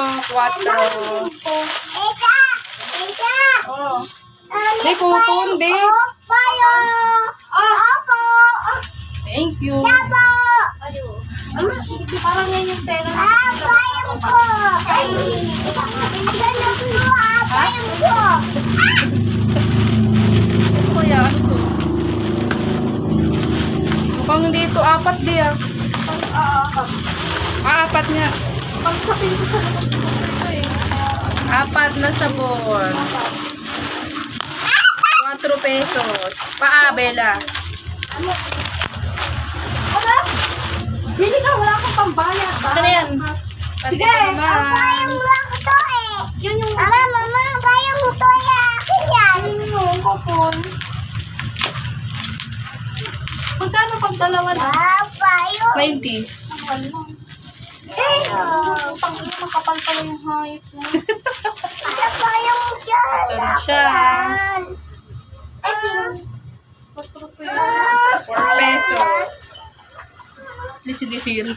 Oh. Di, kuton, di. Thank you. Parang yan yung pera. Kuya, ano to? Mukhang dito, apat di ah. Apat nga. Pagsapin ko sa Apat na sabon. 4 pesos. Paabela. Ano? Bili ka, wala akong pambayad. Ano na yan? Sige. Yun yung... Yung kupon. Magkano pag dalawa na? 90. Pang makapal pala yung hayop na. Ito na siya. 4 pesos. Lisi-lisiro.